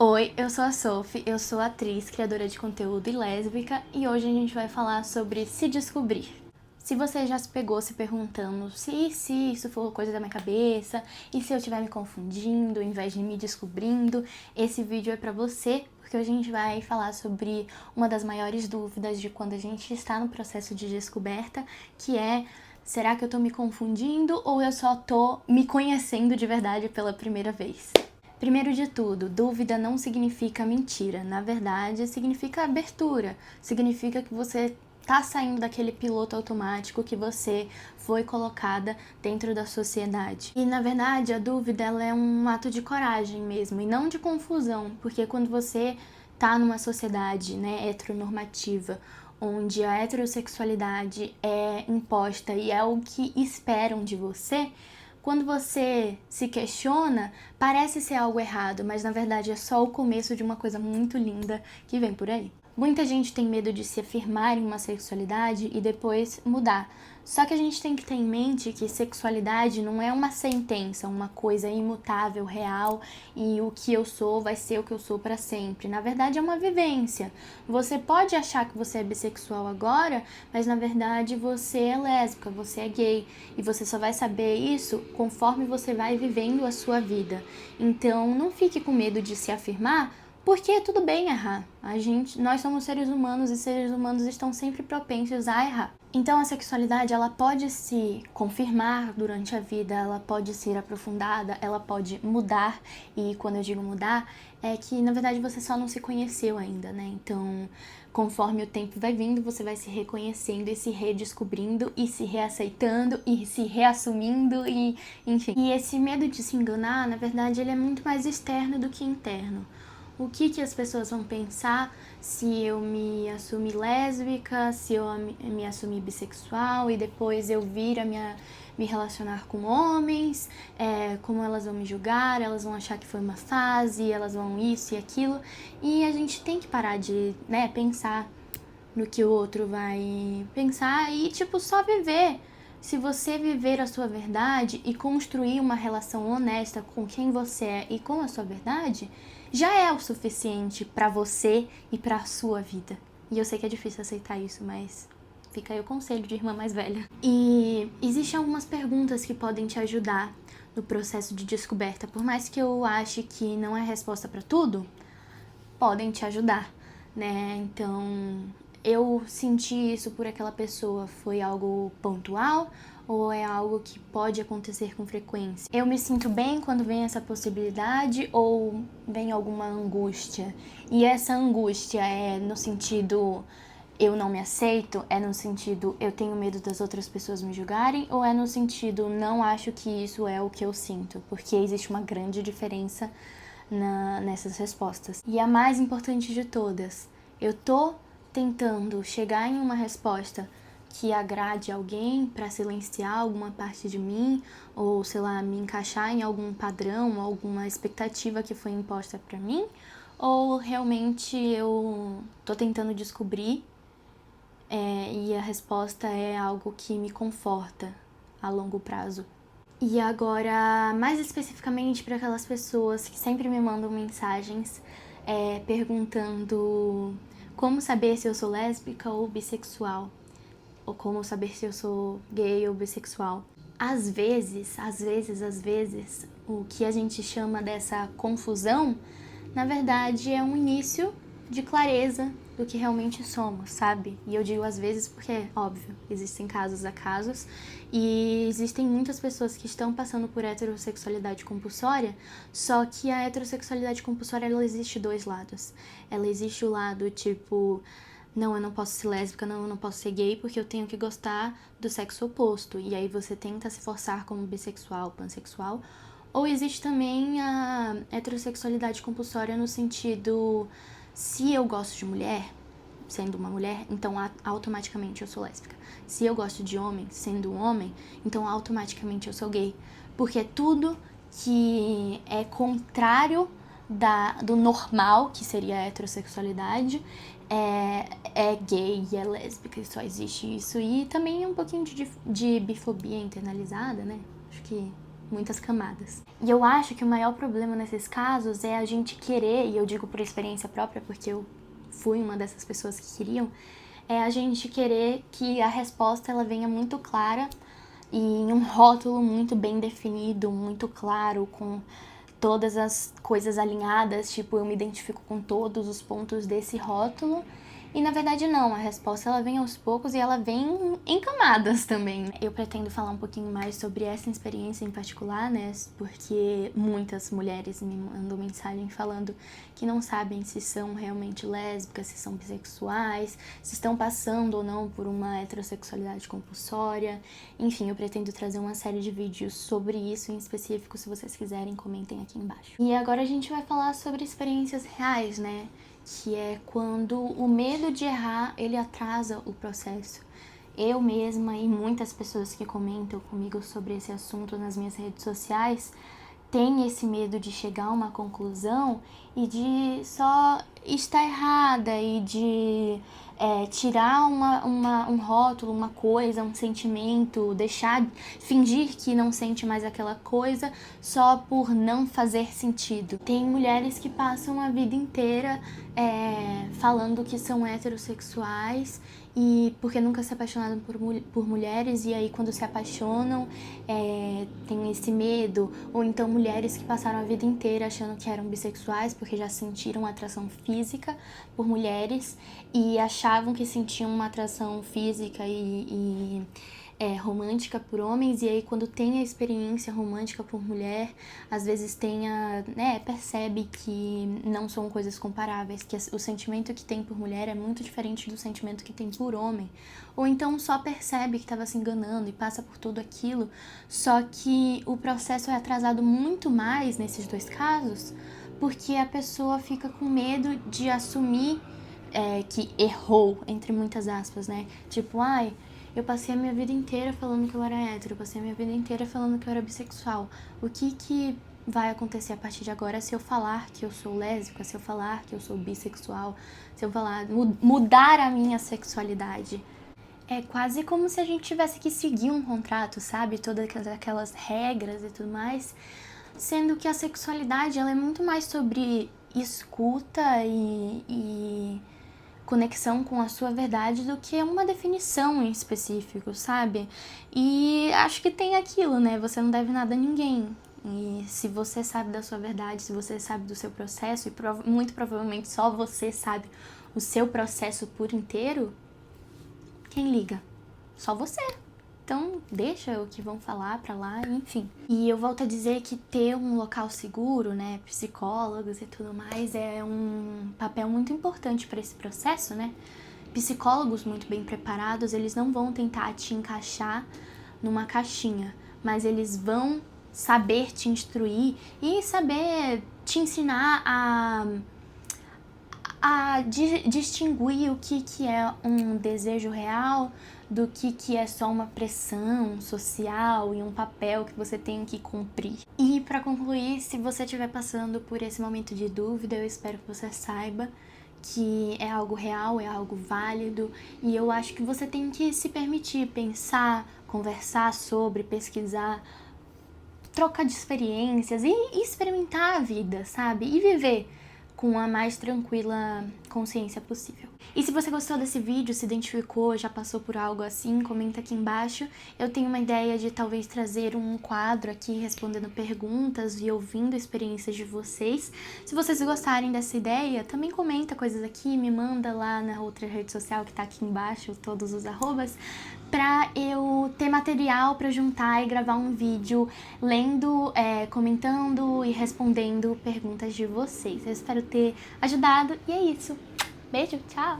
Oi, eu sou a Sophie, eu sou atriz, criadora de conteúdo e lésbica, e hoje a gente vai falar sobre se descobrir. Se você já se pegou se perguntando se isso for coisa da minha cabeça, e se eu estiver me confundindo ao invés de me descobrindo, esse vídeo é pra você, porque hoje a gente vai falar sobre uma das maiores dúvidas de quando a gente está no processo de descoberta, que é: será que eu tô me confundindo ou eu só tô me conhecendo de verdade pela primeira vez? Primeiro de tudo, dúvida não significa mentira. Na verdade, significa abertura. Significa que você tá saindo daquele piloto automático que você foi colocada dentro da sociedade. E na verdade, a dúvida ela é um ato de coragem mesmo, e não de confusão, porque quando você tá numa sociedade, né, heteronormativa, onde a heterossexualidade é imposta e é o que esperam de você, quando você se questiona, parece ser algo errado, mas na verdade é só o começo de uma coisa muito linda que vem por aí. Muita gente tem medo de se afirmar em uma sexualidade e depois mudar. Só que a gente tem que ter em mente que sexualidade não é uma sentença, uma coisa imutável, real, e o que eu sou vai ser o que eu sou para sempre. Na verdade é uma vivência. Você pode achar que você é bissexual agora, mas na verdade você é lésbica, você é gay, e você só vai saber isso conforme você vai vivendo a sua vida. Então não fique com medo de se afirmar, porque tudo bem errar. Nós somos seres humanos e seres humanos estão sempre propensos a errar. Então a sexualidade ela pode se confirmar durante a vida, ela pode ser aprofundada, ela pode mudar, e quando eu digo mudar, é que na verdade você só não se conheceu ainda, né? Então, conforme o tempo vai vindo, você vai se reconhecendo e se redescobrindo e se reaceitando e se reassumindo e enfim. E esse medo de se enganar, na verdade, ele é muito mais externo do que interno. O que as pessoas vão pensar se eu me assumir lésbica, se eu me assumir bissexual e depois eu vir a me relacionar com homens, como elas vão me julgar, elas vão achar que foi uma fase, elas vão isso e aquilo. E a gente tem que parar de, pensar no que o outro vai pensar e, só viver. Se você viver a sua verdade e construir uma relação honesta com quem você é e com a sua verdade, já é o suficiente pra você e pra sua vida. E eu sei que é difícil aceitar isso, mas fica aí o conselho de irmã mais velha. E existem algumas perguntas que podem te ajudar no processo de descoberta. Por mais que eu ache que não é resposta pra tudo, podem te ajudar, né? Então, eu senti isso por aquela pessoa, foi algo pontual ou é algo que pode acontecer com frequência? Eu me sinto bem quando vem essa possibilidade ou vem alguma angústia? E essa angústia é no sentido eu não me aceito? É no sentido eu tenho medo das outras pessoas me julgarem? Ou é no sentido não acho que isso é o que eu sinto? Porque existe uma grande diferença nessas respostas. E a mais importante de todas, eu tô tentando chegar em uma resposta que agrade alguém para silenciar alguma parte de mim ou, sei lá, me encaixar em algum padrão, alguma expectativa que foi imposta para mim, ou realmente eu tô tentando descobrir e a resposta é algo que me conforta a longo prazo. E agora, mais especificamente para aquelas pessoas que sempre me mandam mensagens perguntando como saber se eu sou lésbica ou bissexual, ou como saber se eu sou gay ou bissexual. Às vezes, o que a gente chama dessa confusão, na verdade é um início de clareza do que realmente somos, sabe? E eu digo às vezes porque, óbvio, existem casos a casos e existem muitas pessoas que estão passando por heterossexualidade compulsória, só que a heterossexualidade compulsória, ela existe dois lados. Ela existe o lado, tipo, não, eu não posso ser lésbica, não, eu não posso ser gay porque eu tenho que gostar do sexo oposto. E aí você tenta se forçar como bissexual, pansexual. Ou existe também a heterossexualidade compulsória no sentido, se eu gosto de mulher, sendo uma mulher, então automaticamente eu sou lésbica. Se eu gosto de homem, sendo um homem, então automaticamente eu sou gay. Porque tudo que é contrário do normal, que seria a heterossexualidade, é gay e é lésbica, e só existe isso. E também um pouquinho de bifobia internalizada, né? Acho que muitas camadas. E eu acho que o maior problema nesses casos é a gente querer, e eu digo por experiência própria, porque eu fui uma dessas pessoas que queriam, é a gente querer que a resposta ela venha muito clara e em um rótulo muito bem definido, muito claro, com todas as coisas alinhadas, tipo, eu me identifico com todos os pontos desse rótulo. E na verdade não, a resposta ela vem aos poucos e ela vem em camadas também. Eu pretendo falar um pouquinho mais sobre essa experiência em particular, né? Porque muitas mulheres me mandam mensagem falando que não sabem se são realmente lésbicas, se são bissexuais, se estão passando ou não por uma heterossexualidade compulsória. Enfim, eu pretendo trazer uma série de vídeos sobre isso em específico, se vocês quiserem, comentem aqui embaixo. E agora a gente vai falar sobre experiências reais, né? Que é quando o medo de errar, ele atrasa o processo. Eu mesma e muitas pessoas que comentam comigo sobre esse assunto nas minhas redes sociais têm esse medo de chegar a uma conclusão e de só estar errada e de tirar um rótulo, uma coisa, um sentimento, fingir que não sente mais aquela coisa só por não fazer sentido. Tem mulheres que passam a vida inteira falando que são heterossexuais e porque nunca se apaixonaram por mulheres, e aí quando se apaixonam tem esse medo, ou então mulheres que passaram a vida inteira achando que eram bissexuais porque já sentiram atração física por mulheres e achavam que sentiam uma atração física e romântica por homens, e aí quando tem a experiência romântica por mulher, às vezes percebe que não são coisas comparáveis, que o sentimento que tem por mulher é muito diferente do sentimento que tem por homem, ou então só percebe que estava se enganando e passa por tudo aquilo, só que o processo é atrasado muito mais nesses dois casos, porque a pessoa fica com medo de assumir que errou, entre muitas aspas, né? Tipo, eu passei a minha vida inteira falando que eu era hétero, eu passei a minha vida inteira falando que eu era bissexual. O que vai acontecer a partir de agora se eu falar que eu sou lésbica, se eu falar que eu sou bissexual, se eu falar mudar a minha sexualidade? É quase como se a gente tivesse que seguir um contrato, sabe? Todas aquelas regras e tudo mais. Sendo que a sexualidade ela é muito mais sobre escuta e conexão com a sua verdade do que uma definição em específico, sabe? E acho que tem aquilo, né? Você não deve nada a ninguém. E se você sabe da sua verdade, se você sabe do seu processo, e muito provavelmente só você sabe o seu processo por inteiro, quem liga? Só você. Então, deixa o que vão falar pra lá, enfim. E eu volto a dizer que ter um local seguro, né, psicólogos e tudo mais, é um papel muito importante para esse processo, né? Psicólogos muito bem preparados, eles não vão tentar te encaixar numa caixinha, mas eles vão saber te instruir e saber te ensinar a distinguir o que é um desejo real do que é só uma pressão social e um papel que você tem que cumprir. E para concluir, se você estiver passando por esse momento de dúvida, eu espero que você saiba que é algo real, é algo válido, e eu acho que você tem que se permitir pensar, conversar sobre, pesquisar, trocar de experiências e experimentar a vida, sabe? E viver com a mais tranquila consciência possível. E se você gostou desse vídeo, se identificou, já passou por algo assim, comenta aqui embaixo. Eu tenho uma ideia de talvez trazer um quadro aqui respondendo perguntas e ouvindo experiências de vocês. Se vocês gostarem dessa ideia, também comenta coisas aqui, me manda lá na outra rede social que tá aqui embaixo, todos os arrobas, pra eu ter material pra juntar e gravar um vídeo lendo, comentando e respondendo perguntas de vocês. Eu espero ter ajudado e é isso. Beijo, tchau!